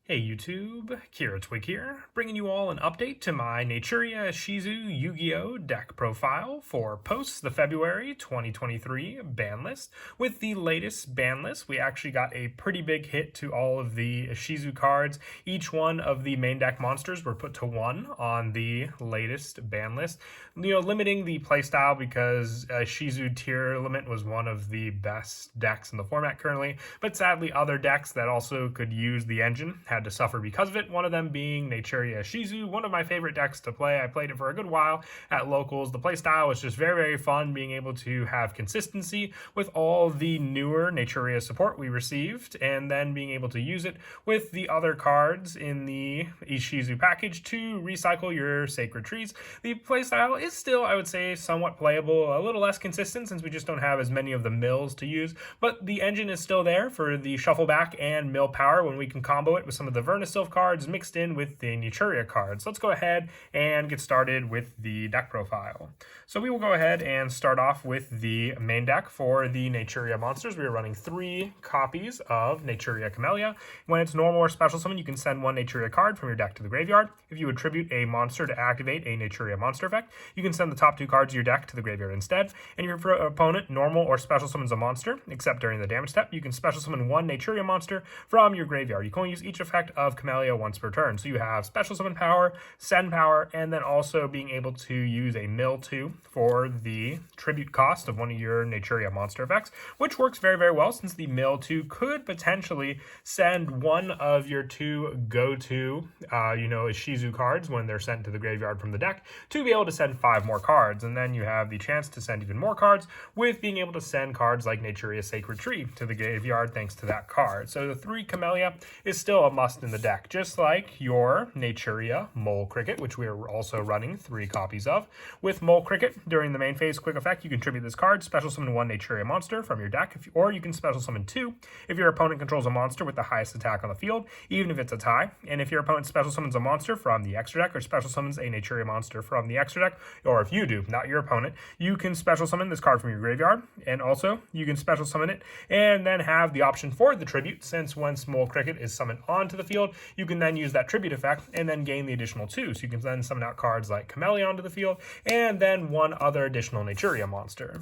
Hey YouTube, Kira Twig here, bringing you all an update to my Naturia Ishizu Yugioh deck profile for post the February 2023 ban list. With the latest ban list, we actually got a pretty big hit to all of the Ishizu cards. Each one of the main deck monsters were put to 1 on the latest ban list, limiting the playstyle because Ishizu tier limit was one of the best decks in the format currently, but sadly other decks that also could use the engine had to suffer because of it, one of them being Naturia Ishizu, one of my favorite decks to play. I played it for a good while at locals. The playstyle was just very, very fun, being able to have consistency with all the newer Naturia support we received, and then being able to use it with the other cards in the Ishizu package to recycle your sacred trees. The playstyle is still, I would say, somewhat playable, a little less consistent since we just don't have as many of the mills to use, but the engine is still there for the shuffle back and mill power when we can combo it with some of the Vernusylph cards mixed in with the Naturia cards. Let's go ahead and get started with the deck profile. So we will go ahead and start off with the main deck for the Naturia monsters. We are running 3 copies of Naturia Camellia. When it's normal or special summon, you can send 1 Naturia card from your deck to the graveyard. If you attribute a monster to activate a Naturia monster effect, you can send the top 2 cards of your deck to the graveyard instead. And if your opponent normal or special summons a monster, except during the damage step, you can special summon 1 Naturia monster from your graveyard. You can only use each effect of Camellia once per turn. So you have special summon power, send power, and then also being able to use a mill 2 for the tribute cost of one of your Naturia monster effects, which works very, very well since the mill 2 could potentially send one of your 2 go-to, Ishizu cards when they're sent to the graveyard from the deck to be able to send 5 more cards. And then you have the chance to send even more cards with being able to send cards like Naturia Sacred Tree to the graveyard thanks to that card. So the 3 Camellia is still a must in the deck, just like your Naturia Mole Cricket, which we are also running 3 copies of. With Mole Cricket, during the main phase quick effect, you can tribute this card, special summon 1 Naturia monster from your deck, or you can special summon 2 if your opponent controls a monster with the highest attack on the field, even if it's a tie. And if your opponent special summons a monster from the extra deck, or special summons a Naturia monster from the extra deck, or if you do, not your opponent, you can special summon this card from your graveyard, and also you can special summon it, and then have the option for the tribute, since once Mole Cricket is summoned onto the field, you can then use that tribute effect and then gain the additional 2. So you can then summon out cards like Camellia onto the field, and then 1 other additional Naturia monster.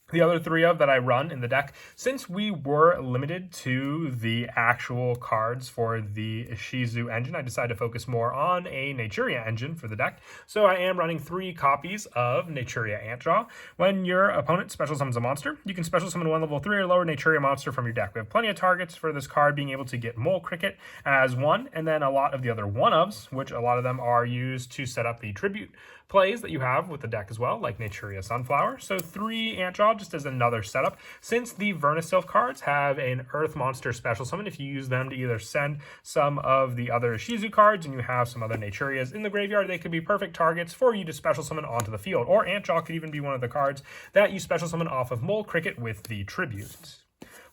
The other 3 of that I run in the deck, since we were limited to the actual cards for the Ishizu engine, I decided to focus more on a Naturia engine for the deck. So I am running 3 copies of Naturia Antjaw. When your opponent special summons a monster, you can special summon 1 level 3 or lower Naturia monster from your deck. We have plenty of targets for this card being able to get Mole Cricket as 1, and then a lot of the other 1-ofs, which a lot of them are used to set up the tribute plays that you have with the deck as well, like Naturia Sunflower. So 3 Antjaw just as another setup. Since the Vernusylph cards have an Earth Monster special summon, if you use them to either send some of the other Ishizu cards and you have some other Naturias in the graveyard, they could be perfect targets for you to special summon onto the field. Or Antjaw could even be one of the cards that you special summon off of Mole Cricket with the tribute.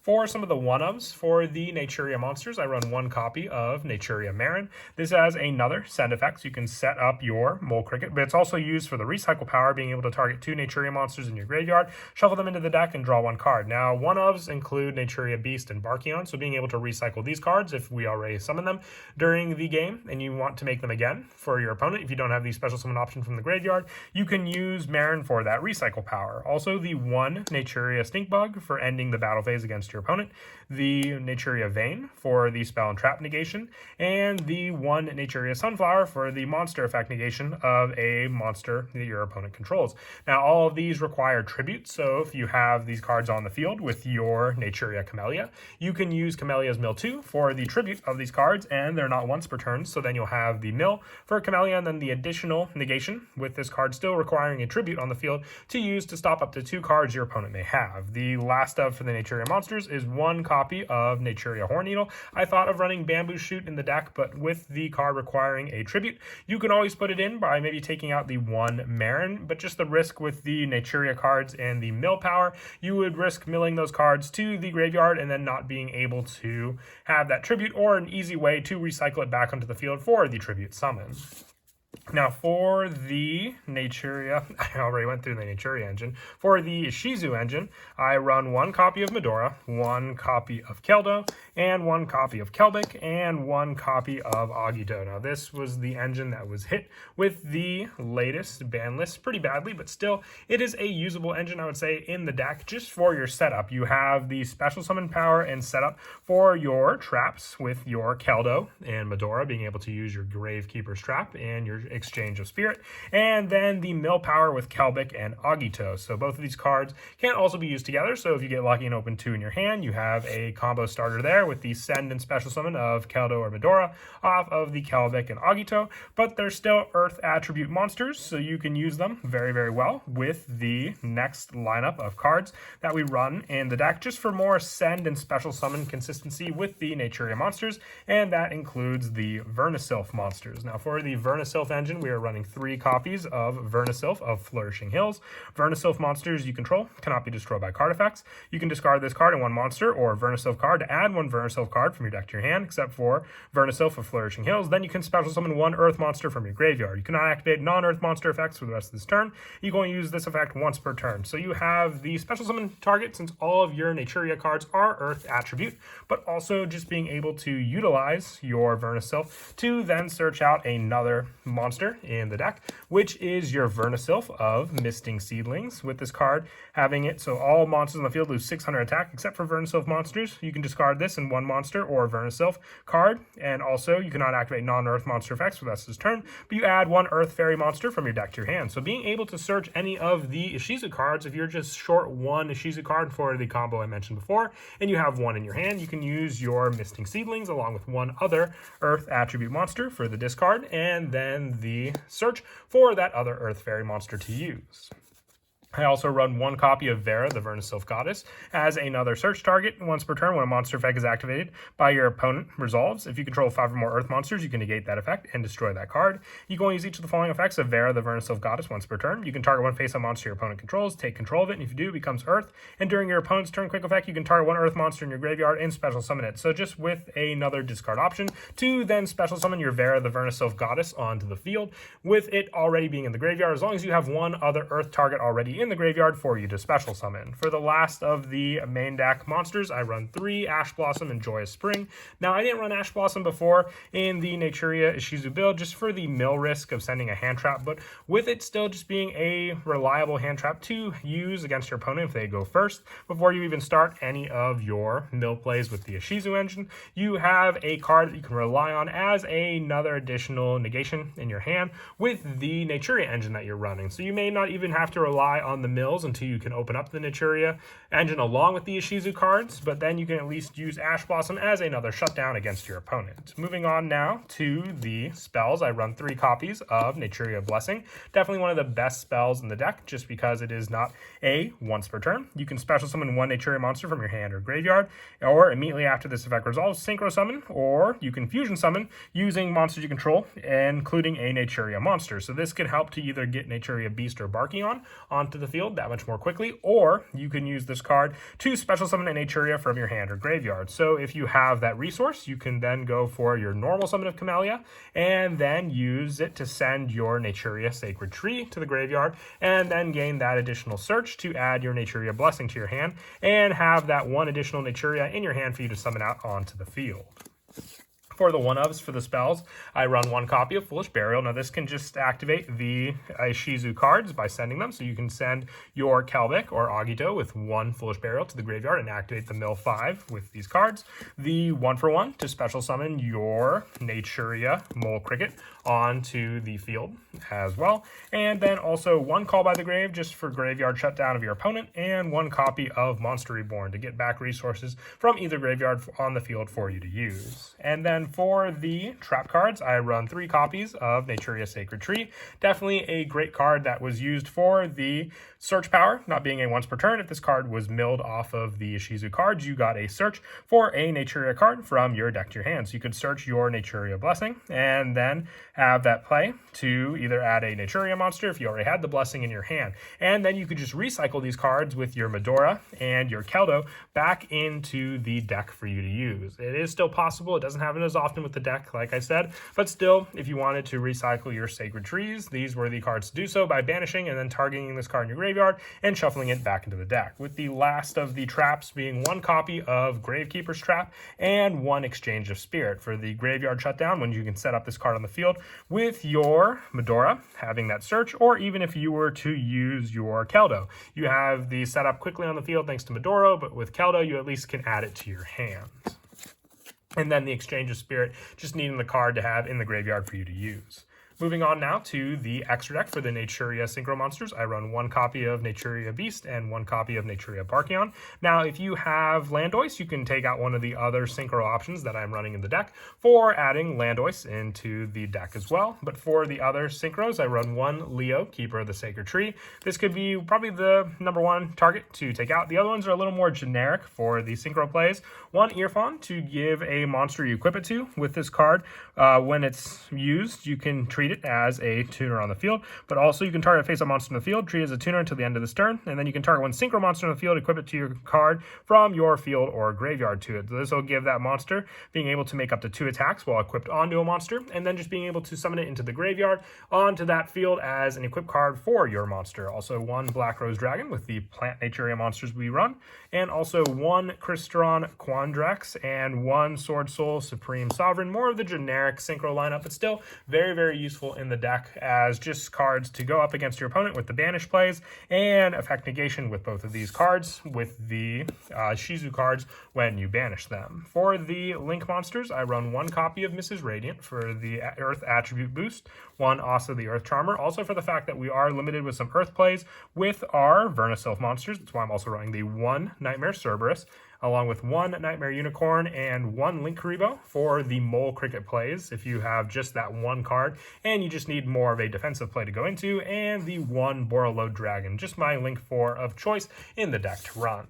For some of the 1-ofs for the Naturia monsters, I run 1 copy of Naturia Marin. This has another send effect, so you can set up your Mole Cricket, but it's also used for the recycle power, being able to target 2 Naturia monsters in your graveyard, shuffle them into the deck, and draw 1 card. Now, 1-ofs include Naturia Beast and Barkion, so being able to recycle these cards if we already summon them during the game and you want to make them again for your opponent, if you don't have the special summon option from the graveyard, you can use Marin for that recycle power. Also, the 1 Naturia Stink Bug for ending the battle phase against your opponent, the Naturia Vein for the spell and trap negation, and the 1 Naturia Sunflower for the monster effect negation of a monster that your opponent controls. Now, all of these require tribute, so if you have these cards on the field with your Naturia Camellia, you can use Camellia's Mill 2 for the tribute of these cards, and they're not once per turn, so then you'll have the mill for Camellia, and then the additional negation with this card still requiring a tribute on the field to use to stop up to 2 cards your opponent may have. The last of for the Naturia monsters is 1 copy of Naturia Horn Needle. I thought of running Bamboo Shoot in the deck, but with the card requiring a tribute, you can always put it in by maybe taking out the 1 Marin, but just the risk with the Naturia cards and the mill power, you would risk milling those cards to the graveyard and then not being able to have that tribute, or an easy way to recycle it back onto the field for the tribute summon. Now for the Naturia, I already went through the Naturia engine. For the Ishizu engine, I run 1 copy of Medora, 1 copy of Keldo, and 1 copy of Kelbic, and 1 copy of Agito. Now, this was the engine that was hit with the latest ban list pretty badly, but still, it is a usable engine, I would say, in the deck just for your setup. You have the special summon power and setup for your traps with your Keldo and Medora being able to use your Gravekeeper's Trap and your Exchange of Spirit, and then the mill power with Kelbic and Agito. So both of these cards can also be used together, so if you get lucky and open 2 in your hand, you have a combo starter there with the send and special summon of Keldo or Medora off of the Kelbic and Agito, but they're still Earth attribute monsters, so you can use them very, very well with the next lineup of cards that we run in the deck just for more send and special summon consistency with the Naturia monsters, and that includes the Vernusylph monsters. Now, for the Vernusylph engine, we are running 3 copies of Vernusylph of Flourishing Hills. Vernusylph monsters you control cannot be destroyed by card effects. You can discard this card in 1 monster or Vernusylph card to add 1 Vernusylph card from your deck to your hand, except for Vernusylph of Flourishing Hills. Then you can special summon 1 Earth monster from your graveyard. You cannot activate non-Earth monster effects for the rest of this turn. You can only use this effect once per turn. So you have the special summon target since all of your Naturia cards are Earth attribute, but also just being able to utilize your Vernusylph to then search out another monster in the deck, which is your Vernusylph of Misting Seedlings. With this card, having it so all monsters on the field lose 600 attack except for Vernusylph monsters. You can discard this in 1 monster or Vernusylph card, and also you cannot activate non-Earth monster effects for the rest of this turn, but you add 1 Earth Fairy monster from your deck to your hand. So being able to search any of the Ishizu cards, if you're just short 1 Ishizu card for the combo I mentioned before, and you have 1 in your hand, you can use your Misting Seedlings along with 1 other Earth attribute monster for the discard, and then the search for that other Earth Fairy monster to use. I also run 1 copy of Vera, the Vernusylph Goddess, as another search target once per turn when a monster effect is activated by your opponent resolves. If you control 5 or more Earth monsters, you can negate that effect and destroy that card. You can only use each of the following effects of Vera, the Vernusylph Goddess, once per turn. You can target 1 face-up monster your opponent controls, take control of it, and if you do, it becomes Earth. And during your opponent's turn quick effect, you can target 1 Earth monster in your graveyard and special summon it. So just with another discard option to then special summon your Vera, the Vernusylph Goddess, onto the field, with it already being in the graveyard, as long as you have 1 other Earth target already in the graveyard for you to special summon. For the last of the main deck monsters, I run 3 Ash Blossom and Joyous Spring. Now, I didn't run Ash Blossom before in the Naturia Ishizu build just for the mill risk of sending a hand trap, but with it still just being a reliable hand trap to use against your opponent if they go first, before you even start any of your mill plays with the Ishizu engine, you have a card that you can rely on as another additional negation in your hand with the Naturia engine that you're running. So you may not even have to rely on the mills until you can open up the Naturia engine along with the Ishizu cards, but then you can at least use Ash Blossom as another shutdown against your opponent. Moving on now to the spells, I run 3 copies of Naturia Blessing. Definitely one of the best spells in the deck, just because it is not a once per turn. You can special summon 1 Naturia monster from your hand or graveyard, or immediately after this effect resolves, synchro summon, or you can fusion summon using monsters you control, including a Naturia monster. So this can help to either get Naturia Beast or Barkion onto the field that much more quickly, or you can use this card to special summon a Naturia from your hand or graveyard. So if you have that resource, you can then go for your normal summon of Camellia and then use it to send your Naturia Sacred Tree to the graveyard, and then gain that additional search to add your Naturia Blessing to your hand and have that 1 additional Naturia in your hand for you to summon out onto the field. For the one-ofs for the spells, I run 1 copy of Foolish Burial. Now, this can just activate the Ishizu cards by sending them. So you can send your Kelbic or Agito with 1 Foolish Burial to the graveyard and activate the Mill 5 with these cards. The 1-for-1 to special summon your Naturia Mole Cricket onto the field as well. And then also 1 Call by the Grave just for graveyard shutdown of your opponent, and 1 copy of Monster Reborn to get back resources from either graveyard on the field for you to use. And then for the trap cards, I run 3 copies of Naturia Sacred Tree. Definitely a great card that was used for the search power, not being a once per turn. If this card was milled off of the Ishizu cards, you got a search for a Naturia card from your deck to your hand. So you could search your Naturia Blessing and then have that play to either add a Naturia monster if you already had the Blessing in your hand. And then you could just recycle these cards with your Medora and your Keldo back into the deck for you to use. It is still possible. It doesn't have as as often with the deck, like I said, but still, if you wanted to recycle your Sacred Trees, these were the cards to do so by banishing and then targeting this card in your graveyard and shuffling it back into the deck, with the last of the traps being one copy of Gravekeeper's Trap and one Exchange of Spirit for the graveyard shutdown, when you can set up this card on the field with your Medora, having that search, or even if you were to use your Keldo. You have the setup quickly on the field thanks to Medora, but with Keldo, you at least can add it to your hand. And then the Exchange of Spirit, just needing the card to have in the graveyard for you to use. Moving on now to the extra deck for the Naturia Synchro Monsters. I run one copy of Naturia Beast and one copy of Naturia Barkion. Now, if you have Landois, you can take out one of the other Synchro options that I'm running in the deck for adding Landois into the deck as well. But for the other Synchros, I run one Leo, Keeper of the Sacred Tree. This could be probably the #1 target to take out. The other ones are a little more generic for the Synchro plays. One Earphon to give a monster you equip it to. With this card, when it's used, you can treat it as a tuner on the field, but also you can target a face-up monster in the field, treat it as a tuner until the end of this turn, and then you can target one synchro monster in the field, equip it to your card from your field or graveyard to it. So this will give that monster being able to make up to 2 attacks while equipped onto a monster, and then just being able to summon it into the graveyard onto that field as an equipped card for your monster. Also one Black Rose Dragon with the plant Naturia monsters we run, and also one Crystron Quandrax and one Sword Soul Supreme Sovereign. More of the generic synchro lineup, but still very, very useful in the deck as just cards to go up against your opponent with the banish plays and effect negation with both of these cards with the Shizu cards when you banish them. For the Link monsters, I run one copy of Mrs. Radiant for the Earth attribute boost, one also the Earth Charmer, also for the fact that we are limited with some Earth plays with our Vernusylph monsters. That's why I'm also running the one Nightmare Cerberus, along with one Nightmare Unicorn and one Link Karibo for the Mole Cricket plays, if you have just that one card and you just need more of a defensive play to go into, and the one Borreload Dragon, just my Link 4 of choice in the deck to run.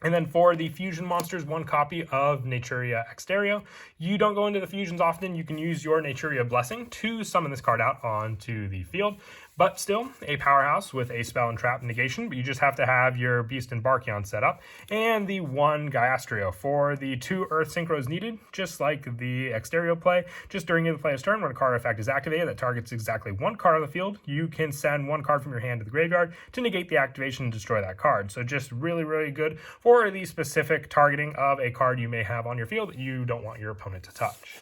And then for the fusion monsters, one copy of Naturia Exterio. You don't go into the fusions often. You can use your Naturia Blessing to summon this card out onto the field. But still, a powerhouse with a spell and trap negation, but you just have to have your Beast and Barkion set up. And the one Gaiastrio for the 2 Earth Synchros needed, just like the Exterio play. Just during the player's turn, when a card effect is activated that targets exactly one card on the field, you can send one card from your hand to the graveyard to negate the activation and destroy that card. So just really, really good for the specific targeting of a card you may have on your field that you don't want your opponent to touch.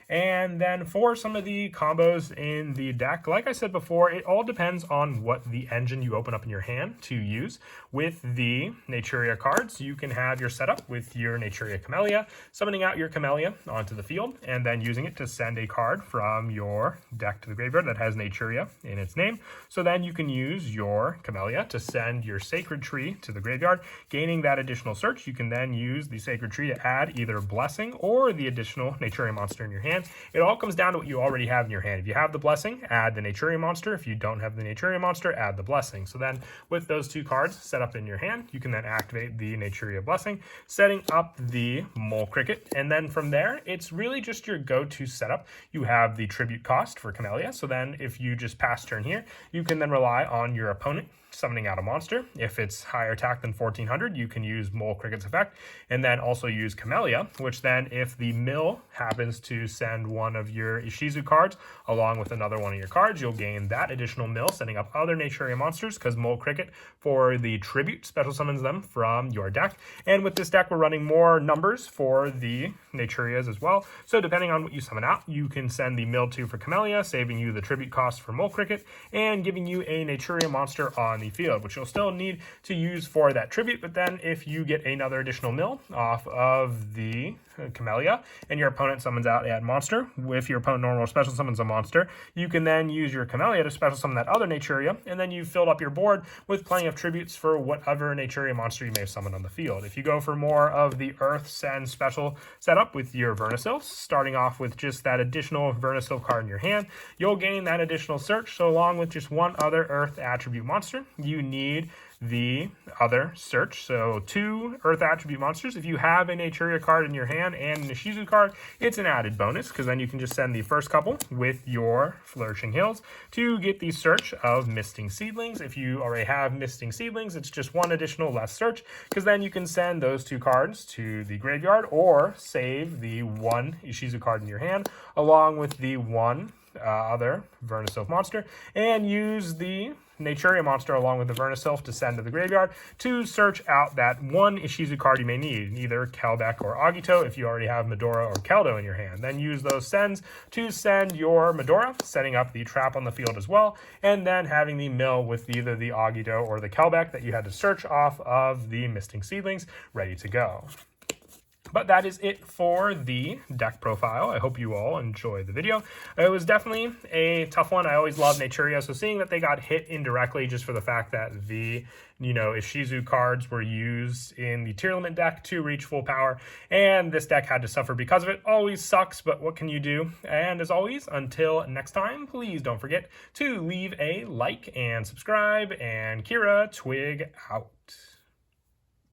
And then for some of the combos in the deck, like I said before, it all depends on what the engine you open up in your hand to use. With the Naturia cards, you can have your setup with your Naturia Camellia, summoning out your Camellia onto the field, and then using it to send a card from your deck to the graveyard that has Naturia in its name. So then you can use your Camellia to send your Sacred Tree to the graveyard. Gaining that additional search, you can then use the Sacred Tree to add either Blessing or the additional Naturia monster in your hand. It all comes down to what you already have in your hand. If you have the Blessing, add the Naturia monster. If you don't have the Naturia monster, add the Blessing. So then with those 2 cards set up in your hand, you can then activate the Naturia Blessing, setting up the Mole Cricket. And then from there, it's really just your go-to setup. You have the tribute cost for Camellia. So then if you just pass turn here, you can then rely on your opponent summoning out a monster. If it's higher attack than 1400, you can use Mole Cricket's effect, and then also use Camellia, which then if the mill happens to send one of your Ishizu cards along with another one of your cards, you'll gain that additional mill, setting up other Naturia monsters, because Mole Cricket for the tribute special summons them from your deck. And with this deck, we're running more numbers for the Naturias as well. So depending on what you summon out, you can send the mill to for Camellia, saving you the tribute cost for Mole Cricket, and giving you a Naturia monster on the field, which you'll still need to use for that tribute. But then if you get another additional mill off of the Camellia and your opponent summons out a monster, if your opponent normal or special summons a monster, you can then use your Camellia to special summon that other Naturia, and then you've filled up your board with plenty of tributes for whatever Naturia monster you may have summoned on the field. If you go for more of the Earth Send special setup with your Vernusylph, starting off with just that additional Vernusylph card in your hand, you'll gain that additional search. So along with just one other Earth attribute monster, you need the other search. So 2 Earth Attribute monsters. If you have a Naturia card in your hand and an Ishizu card, it's an added bonus, because then you can just send the first couple with your Flourishing Hills to get the search of Misting Seedlings. If you already have Misting Seedlings, it's just 1 additional less search, because then you can send those 2 cards to the graveyard or save the 1 Ishizu card in your hand along with the 1 other Vernusylph monster, and use the Naturia monster along with the Vernusylph to send to the graveyard to search out that 1 Ishizu card you may need, either Kelbeck or Agito if you already have Medora or Keldo in your hand. Then use those sends to send your Medora, setting up the trap on the field as well, and then having the mill with either the Agito or the Kelbeck that you had to search off of the Misting Seedlings ready to go. But that is it for the deck profile. I hope you all enjoyed the video. It was definitely a tough one. I always love Naturia, so seeing that they got hit indirectly just for the fact that the Ishizu cards were used in the tier limit deck to reach full power, and this deck had to suffer because of it, always sucks, but what can you do? And as always, until next time, please don't forget to leave a like and subscribe, and Kira Twig out.